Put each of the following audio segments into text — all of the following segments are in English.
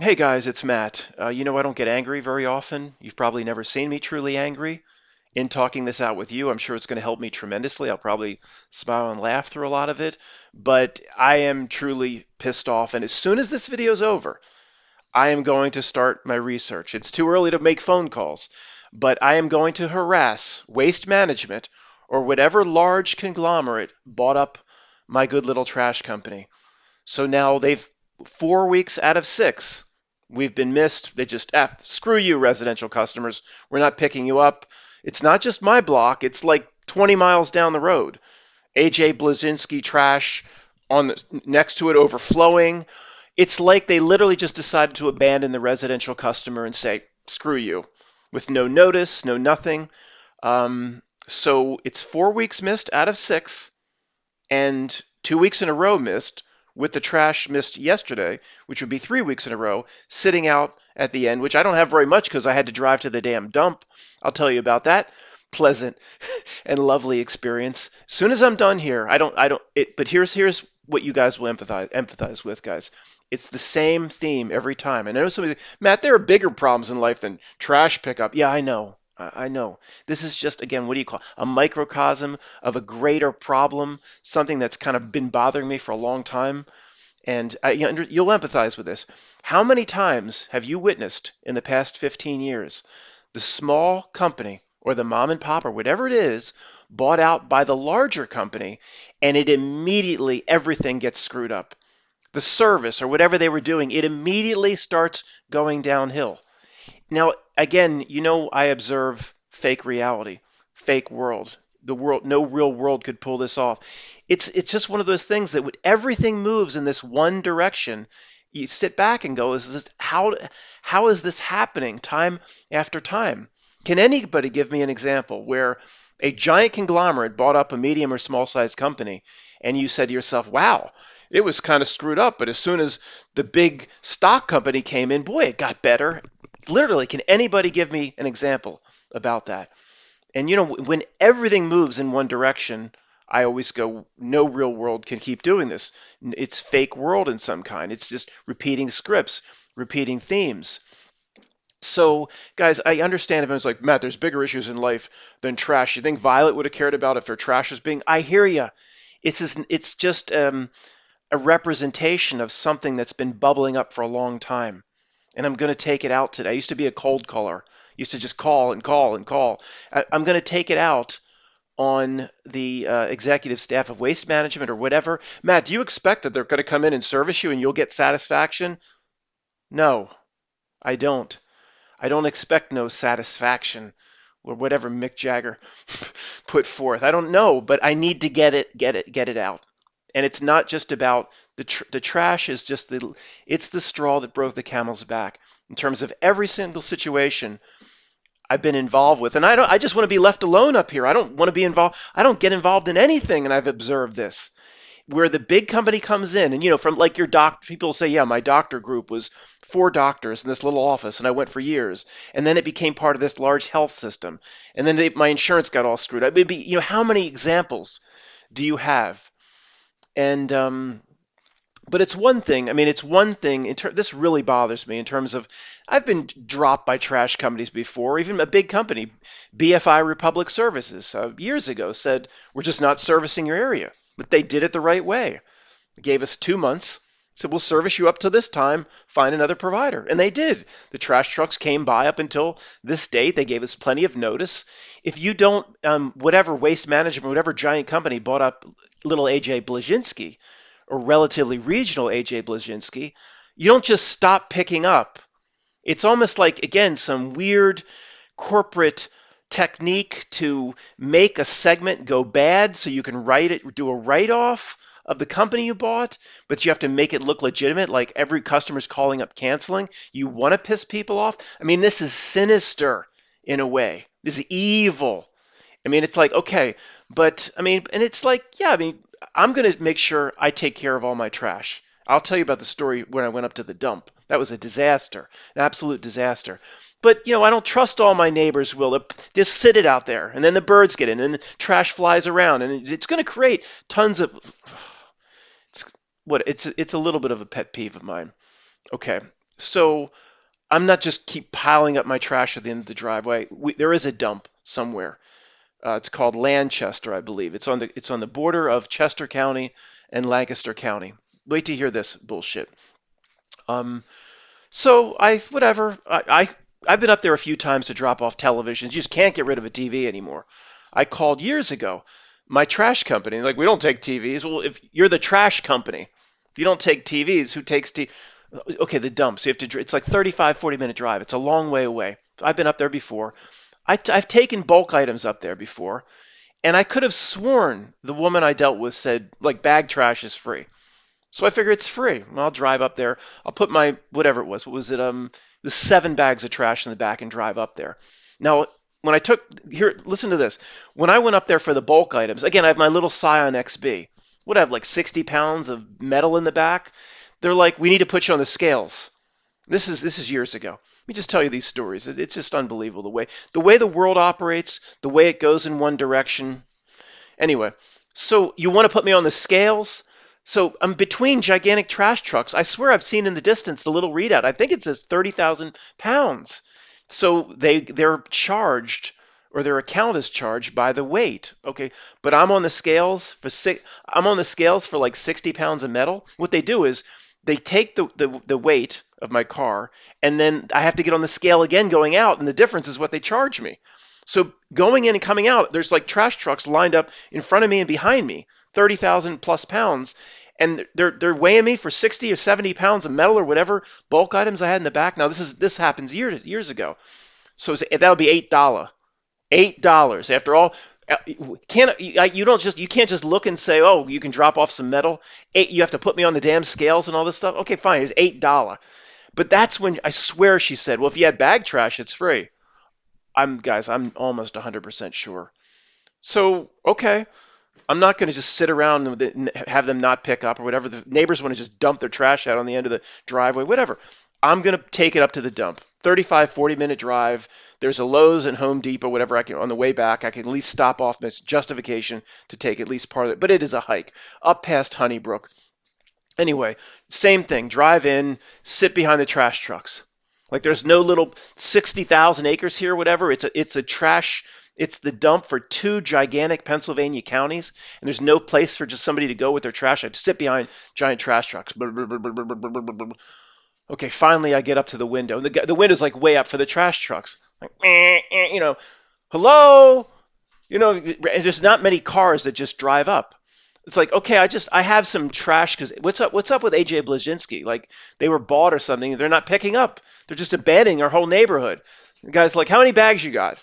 Hey guys, it's Matt. I don't get angry very often. You've probably never seen me truly angry. In talking this out with you, I'm sure it's going to help me tremendously. I'll probably smile and laugh through a lot of it, but I am truly pissed off. And as soon as this video's over, I am going to start my research. It's too early to make phone calls, but I am going to harass Waste Management or whatever large conglomerate bought up my good little trash company. So now they've 4 weeks out of six. We've been missed. They just, screw you, residential customers. We're not picking you up. It's not just my block, it's like 20 miles down the road. AJ Blazinski trash on next to it overflowing. It's like they literally just decided to abandon the residential customer and say, screw you, with no notice, no nothing. So it's 4 weeks missed out of six and 2 weeks in a row missed, with the trash missed yesterday, which would be 3 weeks in a row, sitting out at the end, which I don't have very much because I had to drive to the damn dump. I'll tell you about that. Pleasant and lovely experience. As soon as I'm done here, but here's what you guys will empathize with, guys. It's the same theme every time. And I know somebody, Matt, there are bigger problems in life than trash pickup. Yeah, I know. I know. This is just, again, what do you call it? A microcosm of a greater problem, something that's kind of been bothering me for a long time. And you'll empathize with this. How many times have you witnessed in the past 15 years the small company or the mom and pop or whatever it is bought out by the larger company, and it immediately, everything gets screwed up? The service or whatever they were doing, it immediately starts going downhill. Now, again, I observe fake reality, fake world. The world, no real world could pull this off. It's just one of those things that when everything moves in this one direction, you sit back and go, how is this happening time after time? Can anybody give me an example where a giant conglomerate bought up a medium or small sized company and you said to yourself, wow, it was kind of screwed up, but as soon as the big stock company came in, boy, it got better. Literally, can anybody give me an example about that? And when everything moves in one direction, I always go, no real world can keep doing this. It's fake world in some kind. It's just repeating scripts, repeating themes. So, guys, I understand if everyone's like, Matt, there's bigger issues in life than trash. You think Violet would have cared about if their trash was being? I hear you. It's just a representation of something that's been bubbling up for a long time, and I'm going to take it out today. I used to be a cold caller. Used to just call and call and call. I'm going to take it out on the executive staff of Waste Management or whatever. Matt, do you expect that they're going to come in and service you and you'll get satisfaction? No, I don't. I don't expect no satisfaction or whatever Mick Jagger put forth. I don't know, but I need to get it out. And it's not just about the trash is just it's the straw that broke the camel's back in terms of every single situation I've been involved with. And I just want to be left alone up here. I don't want to be involved. I don't get involved in anything, and I've observed this where the big company comes in and from like your doc, people say, yeah, my doctor group was four doctors in this little office and I went for years, and then it became part of this large health system, and then my insurance got all screwed up. Maybe how many examples do you have? And but it's one thing. I mean, it's one thing. This really bothers me in terms of I've been dropped by trash companies before. Even a big company, BFI Republic Services, years ago said we're just not servicing your area, but they did it the right way. They gave us 2 months. Said we'll service you up to this time. Find another provider, and they did. The trash trucks came by up until this date. They gave us plenty of notice. If you don't, whatever Waste Management, whatever giant company bought up little AJ Blazinski or relatively regional AJ Blazinski, you don't just stop picking up. It's almost like, again, some weird corporate technique to make a segment go bad so you can do a write off of the company you bought, but you have to make it look legitimate, like every customer's calling up canceling. You want to piss people off? I mean, this is sinister in a way. This is evil. I mean, it's like, okay, but I mean, and it's like, yeah, I mean, I'm going to make sure I take care of all my trash. I'll tell you about the story when I went up to the dump. That was a disaster, an absolute disaster. But, I don't trust all my neighbors will just sit it out there, and then the birds get in, and the trash flies around, and it's going to create tons of it's a little bit of a pet peeve of mine. Okay. So I'm not just keep piling up my trash at the end of the driveway. There is a dump somewhere. It's called Lanchester, I believe. It's on the border of Chester County and Lancaster County. Wait to hear this bullshit. Um, so I whatever I've been up there a few times to drop off televisions. You just can't get rid of a TV anymore. I called years ago my trash company. Like, we don't take TVs. Well, if you're the trash company, if you don't take TVs, who takes TV? Okay, the dump. So you have to. It's like 35, 40-minute drive. It's a long way away. I've been up there before. I've taken bulk items up there before, and I could have sworn the woman I dealt with said, like, bag trash is free. So I figure it's free. I'll drive up there. I'll put my whatever it was. What was it? It was 7 bags of trash in the back and drive up there. Now, when I took here, listen to this. When I went up there for the bulk items, again, I have my little Scion XB. What I have, like 60 pounds of metal in the back. They're like, we need to put you on the scales. This is years ago. Let me just tell you these stories. It's just unbelievable the way the world operates, the way it goes in one direction. Anyway, so you want to put me on the scales? So I'm between gigantic trash trucks. I swear I've seen in the distance the little readout. I think it says 30,000 pounds. So they're charged, or their account is charged by the weight. Okay, but I'm on the scales for like 60 pounds of metal. What they do is they take the weight of my car, and then I have to get on the scale again going out, and the difference is what they charge me. So going in and coming out, there's like trash trucks lined up in front of me and behind me, 30,000 plus pounds, and they're weighing me for 60 or 70 pounds of metal or whatever bulk items I had in the back. Now this happens years ago, so that'll be $8. $8 after all. You can't just look and say, oh, you can drop off some metal. You have to put me on the damn scales and all this stuff. Okay, fine, it's $8. But that's when I swear she said, well, if you had bag trash, it's free. I'm almost 100% sure. So, okay, I'm not going to just sit around and have them not pick up or whatever. The neighbors want to just dump their trash out on the end of the driveway, whatever. I'm going to take it up to the dump. 35, 40-minute drive. There's a Lowe's and Home Depot, whatever. I can on the way back. I can at least stop off. That's justification to take at least part of it. But it is a hike up past Honeybrook. Anyway, same thing. Drive in, sit behind the trash trucks. Like, there's no little 60,000 acres here, whatever. It's a trash. It's the dump for two gigantic Pennsylvania counties, and there's no place for just somebody to go with their trash. I have to sit behind giant trash trucks. Okay, finally I get up to the window. The window's like way up for the trash trucks. Like, hello. There's not many cars that just drive up. It's like, okay, I have some trash because what's up with AJ Blazinski? Like, they were bought or something. They're not picking up. They're just abandoning our whole neighborhood. The guy's like, how many bags you got?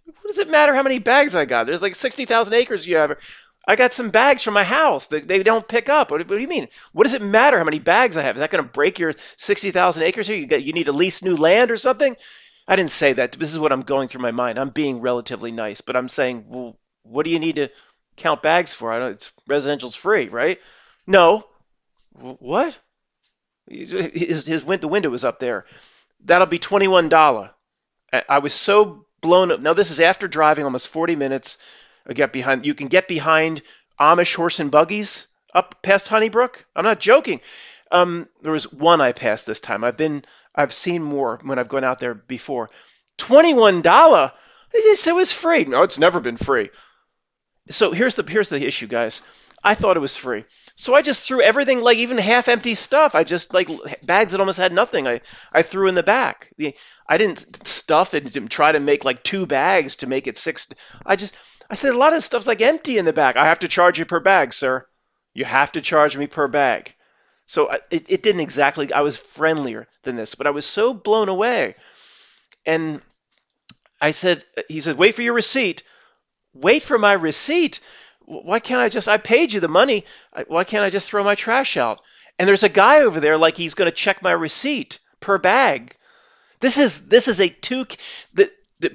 What does it matter how many bags I got? There's like 60,000 acres you have. I got some bags from my house that they don't pick up. What do you mean? What does it matter how many bags I have? Is that going to break your 60,000 acres here? You need to lease new land or something? I didn't say that. This is what I'm going through my mind. I'm being relatively nice, but I'm saying, well, what do you need to count bags for? I don't. It's residential's free, right? No. What? The window was up there. That'll be $21. I was so blown up. Now, this is after driving almost 40 minutes. I get behind. You can get behind Amish horse and buggies up past Honeybrook. I'm not joking. There was one I passed this time. I've seen more when I've gone out there before. $21. They said it was free. No, it's never been free. So here's the issue, guys. I thought it was free. So I just threw everything, like even half empty stuff. I just, like, bags that almost had nothing. I threw in the back. I didn't stuff it and try to make like 2 bags to make it 6. I said a lot of stuff's like empty in the back. I have to charge you per bag, sir. You have to charge me per bag. So it didn't exactly. I was friendlier than this, but I was so blown away. And he said, wait for your receipt. Wait for my receipt. Why can't I paid you the money. Why can't I just throw my trash out? And there's a guy over there like he's going to check my receipt per bag. This is a two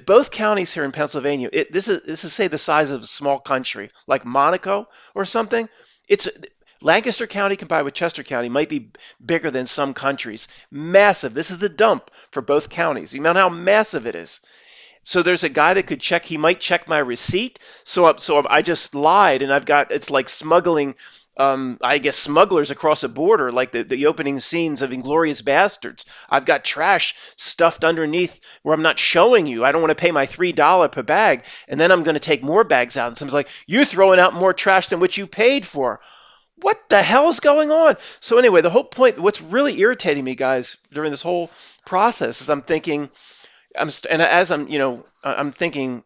both counties here in Pennsylvania. This is say the size of a small country like Monaco or something. It's Lancaster County combined with Chester County might be bigger than some countries. Massive. This is the dump for both counties. You know how massive it is. So there's a guy that could check. He might check my receipt. So I just lied, and it's like smuggling I guess smugglers across a border, like the opening scenes of Inglorious Bastards. I've got trash stuffed underneath where I'm not showing you. I don't want to pay my $3 per bag, and then I'm going to take more bags out. And someone's like, "You're throwing out more trash than what you paid for." What the hell is going on? So anyway, the whole point, what's really irritating me, guys, during this whole process is I'm thinking, and as I'm, I'm thinking,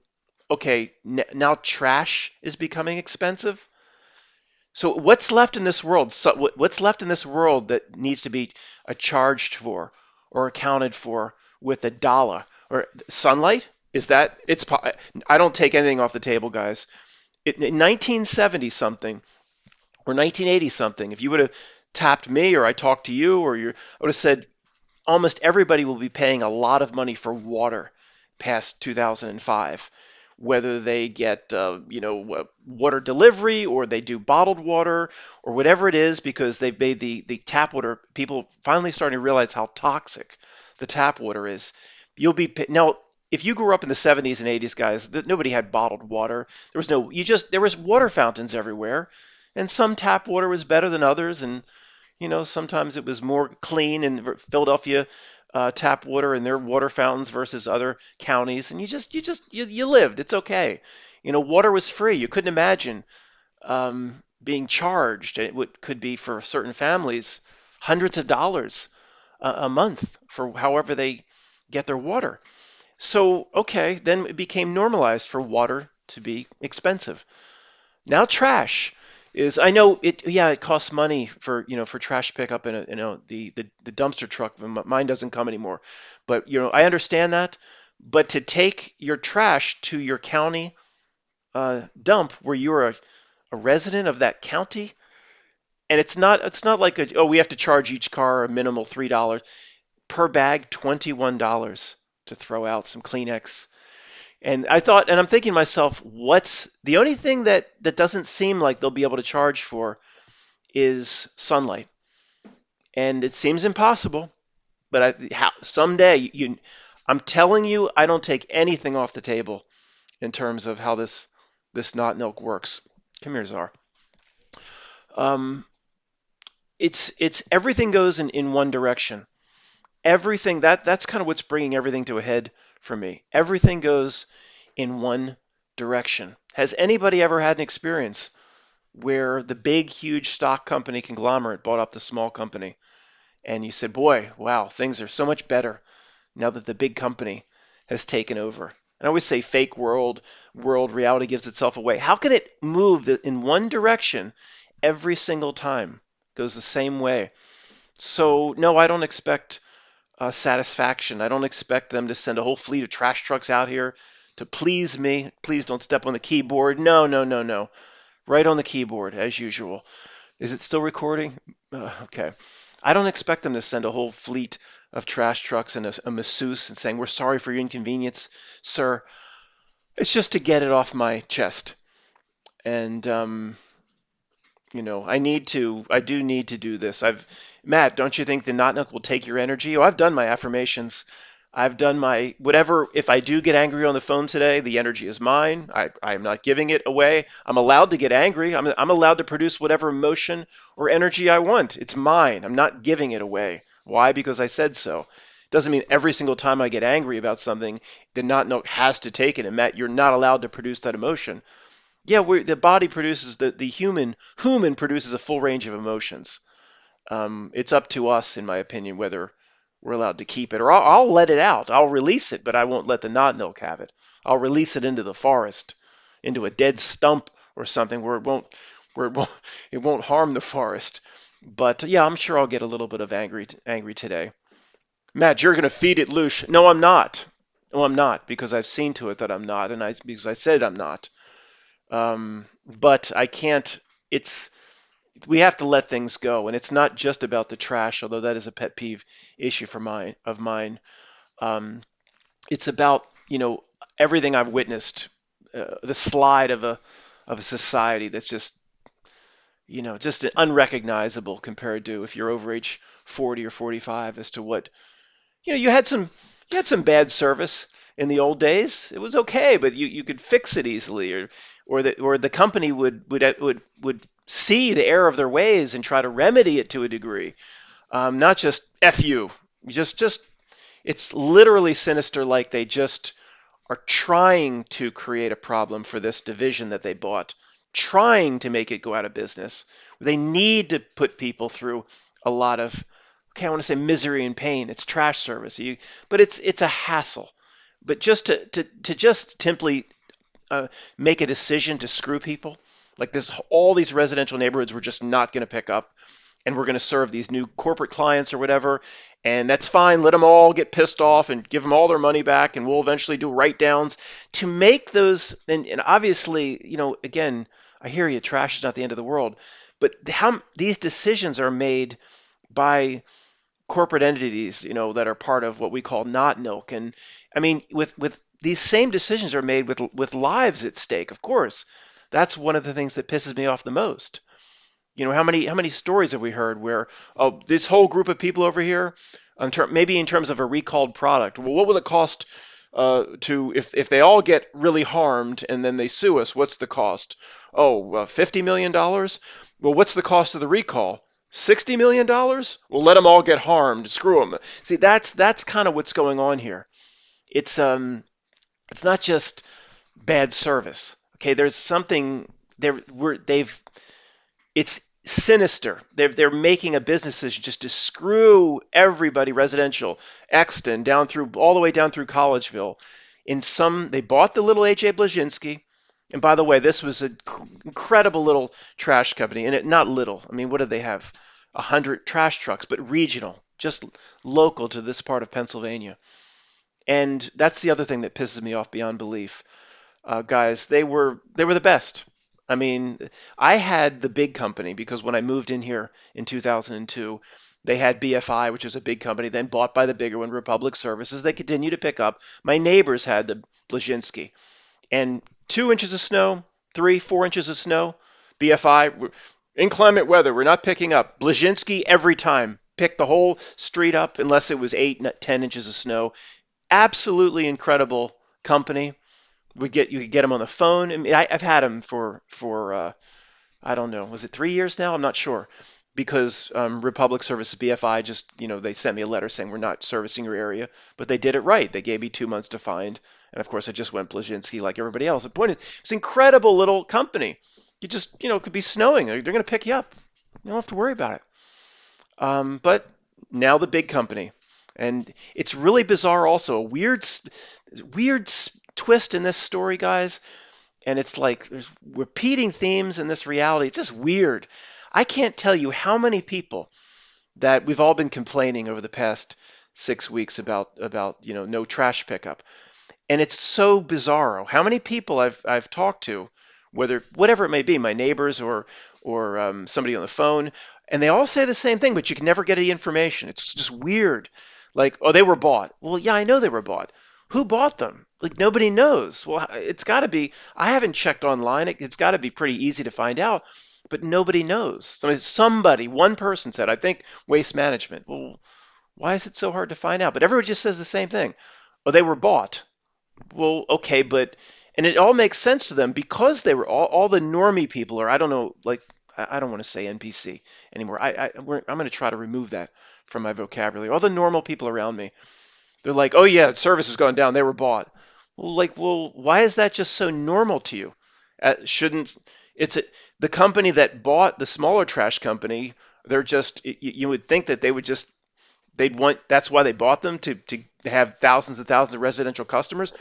okay, now trash is becoming expensive. So what's left in this world? So what's left in this world that needs to be charged for or accounted for with a dollar or sunlight? Is that it's? I don't take anything off the table, guys. In 1970 something or 1980 something, if you would have tapped me or I talked to you or you, I would have said almost everybody will be paying a lot of money for water past 2005, whether they get water delivery or they do bottled water or whatever it is, because they've made the tap water, people finally starting to realize how toxic the tap water is. You'll be now. If you grew up in the 70s and 80s, guys, nobody had bottled water. There was no, you just, there was water fountains everywhere, and some tap water was better than others, and sometimes it was more clean in Philadelphia tap water and their water fountains versus other counties, and you lived. It's okay. Water was free. You couldn't imagine being charged. It could be for certain families hundreds of dollars a month for however they get their water. So okay, then it became normalized for water to be expensive. Now trash is, I know it, yeah, it costs money for for trash pickup and the dumpster truck. Mine doesn't come anymore, but I understand that. But to take your trash to your county dump where you're a resident of that county, and it's not like we have to charge each car a minimal $3 per bag, $21 to throw out some Kleenex. And I thought, and I'm thinking to myself, what's the only thing that doesn't seem like they'll be able to charge for is sunlight, and it seems impossible. But someday, I'm telling you, I don't take anything off the table in terms of how this Notnilc works. Come here, Czar. Um, it's everything goes in one direction. Everything that's kind of what's bringing everything to a head for me. Everything goes in one direction. Has anybody ever had an experience where the big, huge stock company conglomerate bought up the small company, and you said, "Boy, wow, things are so much better now that the big company has taken over"? And I always say, fake world reality gives itself away. How can it move in one direction every single time? Goes the same way. So no, I don't expect satisfaction. I don't expect them to send a whole fleet of trash trucks out here to please me. Please don't step on the keyboard. No, no, no, no. Right on the keyboard, as usual. Is it still recording? Okay. I don't expect them to send a whole fleet of trash trucks and a masseuse and saying, "We're sorry for your inconvenience, sir." It's just to get it off my chest. And I do need to do this. Matt, don't you think the Notnook will take your energy? Oh, I've done my affirmations. I've done my whatever. If I do get angry on the phone today, the energy is mine. I am not giving it away. I'm allowed to get angry. I'm allowed to produce whatever emotion or energy I want. It's mine. I'm not giving it away. Why? Because I said so. Doesn't mean every single time I get angry about something, the Notnook has to take it. And Matt, you're not allowed to produce that emotion. Yeah, the body produces the human produces a full range of emotions. It's up to us, in my opinion, whether we're allowed to keep it, or I'll let it out. I'll release it, but I won't let the Notnilc have it. I'll release it into the forest, into a dead stump or something where it won't harm the forest. But yeah, I'm sure I'll get a little bit of angry today. Matt, you're gonna feed it loose. No, I'm not. No, I'm not, because I've seen to it that I'm not, and because I said I'm not. But I can't. It's We have to let things go, and it's not just about the trash, although that is a pet peeve issue of mine. Um, it's about everything I've witnessed, the slide of a society that's just unrecognizable compared to if you're over age 40 or 45 as to what you had some bad service in the old days. It was okay, but you could fix it easily. Or or the company would see the error of their ways and try to remedy it to a degree. Not just F you. Just it's literally sinister, like they just are trying to create a problem for this division that they bought, trying to make it go out of business. They need to put people through a lot of, okay, I want to say misery and pain. It's trash service, but it's a hassle. But just to just simply make a decision to screw people, like this, all these residential neighborhoods we're just not going to pick up, and we're going to serve these new corporate clients or whatever, and that's fine. Let them all get pissed off and give them all their money back, and we'll eventually do write downs to make those. And obviously, again, I hear you, trash is not the end of the world, but how these decisions are made by corporate entities, that are part of what we call Notnilc. And I mean, with these same decisions are made with lives at stake, of course. That's one of the things that pisses me off the most. How many stories have we heard where, oh, this whole group of people over here, maybe in terms of a recalled product, well, what will it cost to if they all get really harmed and then they sue us? What's the cost? Oh, $50 million. Well, what's the cost of the recall? $60 million. Well, let them all get harmed. Screw them. See, that's kind of what's going on here. It's not just bad service. Okay, there's something there. They've it's sinister. They're making a business decision just to screw everybody residential, Exton down through all the way down through Collegeville. They bought the little H.A. Blazinski, and by the way, this was an incredible little trash company, and not little. I mean, what did they have? 100 trash trucks, but regional, just local to this part of Pennsylvania. And that's the other thing that pisses me off beyond belief. Guys, they were the best. I mean, I had the big company because when I moved in here in 2002, they had BFI, which was a big company, then bought by the bigger one, Republic Services. They continue to pick up. My neighbors had the Blazinski, and 2 inches of snow, 3, 4 inches of snow, BFI, inclement weather, we're not picking up. Blazinski every time, pick the whole street up unless it was 8, 10 inches of snow. Absolutely incredible company. You could get them on the phone. I mean, I've had them for I don't know, was it 3 years now? I'm not sure, because Republic Services BFI just they sent me a letter saying we're not servicing your area, but they did it right. They gave me 2 months to find, and of course I just went Blazinski like everybody else. The point is, it's an incredible little company. You just it could be snowing, they're going to pick you up. You don't have to worry about it. But now the big company, and it's really bizarre. Also, a weird twist in this story, guys. And it's like there's repeating themes in this reality. It's just weird. I can't tell you how many people that we've all been complaining over the past 6 weeks about no trash pickup. And it's so bizarro. How many people I've talked to, whatever it may be, my neighbors or somebody on the phone, and they all say the same thing, but you can never get any information. It's just weird. Like, oh, they were bought. Well, yeah, I know they were bought. Who bought them? Like, nobody knows. Well, it's got to be. I haven't checked online. It's got to be pretty easy to find out, but nobody knows. One person said, I think Waste Management. Well, why is it so hard to find out? But everybody just says the same thing. Oh, they were bought. Well, okay, and it all makes sense to them because they were all the normie people, or I don't know, like I don't want to say NPC anymore. I'm going to try to remove that from my vocabulary. All the normal people around me, they're like, oh yeah, service has gone down. They were bought. Well, why is that just so normal to you? Shouldn't it's a, the company that bought the smaller trash company? They're just you would think that they'd want, that's why they bought them, to have thousands and thousands of residential customers,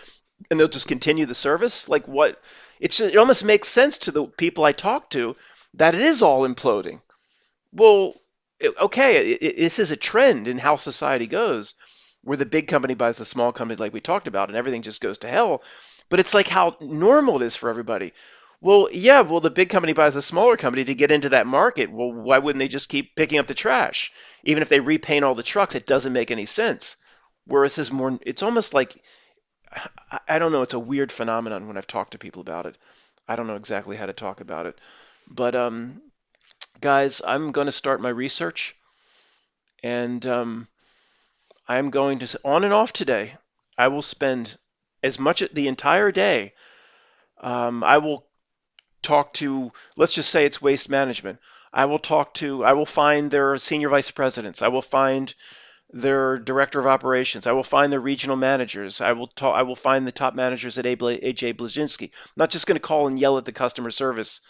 and they'll just continue the service. Like what? It almost makes sense to the people I talk to that it is all imploding. Well, okay, this is a trend in how society goes, where the big company buys the small company, like we talked about, and everything just goes to hell. But it's like how normal it is for everybody. Well, yeah, well, the big company buys a smaller company to get into that market. Well, why wouldn't they just keep picking up the trash? Even if they repaint all the trucks, it doesn't make any sense. Whereas it's almost like, I don't know, it's a weird phenomenon when I've talked to people about it. I don't know exactly how to talk about it. But guys, I'm going to start my research, and I'm going to, on and off today, I will spend as much the entire day. I will. talk to, let's just say it's waste management. I will find their senior vice presidents. I will find their director of operations. I will find their regional managers. I will find the top managers at AJ Blazinski. I'm not just going to call and yell at the customer service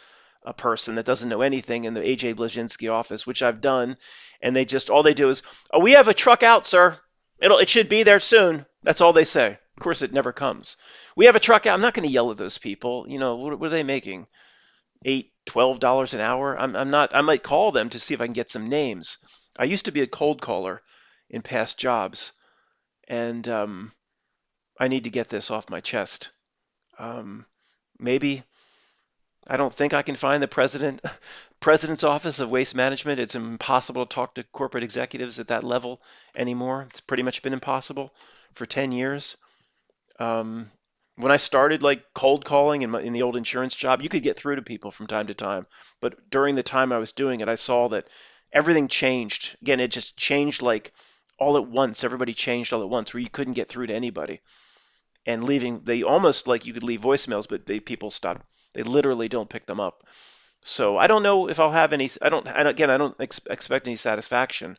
a person that doesn't know anything in the AJ Blazinski office, which I've done, and they just all they do is, "Oh, we have a truck out, sir. It should be there soon." That's all they say. Of course, it never comes. "We have a truck out." I'm not going to yell at those people. What are they making? $8, $12 an hour? I'm not. I might call them to see if I can get some names. I used to be a cold caller in past jobs, and I need to get this off my chest. Um, Maybe I don't think I can find the president's office of waste management. It's impossible to talk to corporate executives at that level anymore. It's pretty much been impossible for 10 years. Um, when I started like cold calling in the old insurance job, you could get through to people from time to time. But during the time I was doing it, I saw that everything changed. Again, it just changed like all at once. Everybody changed all at once, where you couldn't get through to anybody. And they almost like you could leave voicemails, but people stop. They literally don't pick them up. So I don't know if I'll have any. Again, I don't expect any satisfaction,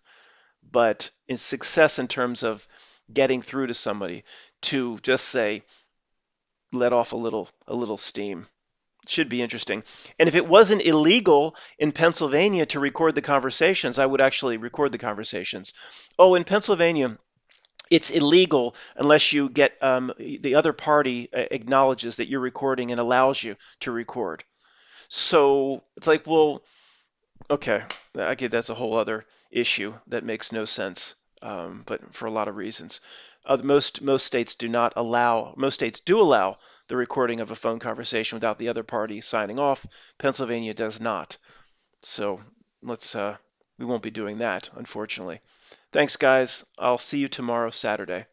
but in success in terms of getting through to somebody to just say, let off a little steam. It should be interesting. And if it wasn't illegal in Pennsylvania to record the conversations, I would actually record the conversations. Oh, in Pennsylvania, it's illegal unless you get the other party acknowledges that you're recording and allows you to record. So it's like, well, okay, I get that's a whole other issue that makes no sense, but for a lot of reasons. Most states do not allow. Most states do allow the recording of a phone conversation without the other party signing off. Pennsylvania does not. So let's we won't be doing that, unfortunately. Thanks, guys. I'll see you tomorrow, Saturday.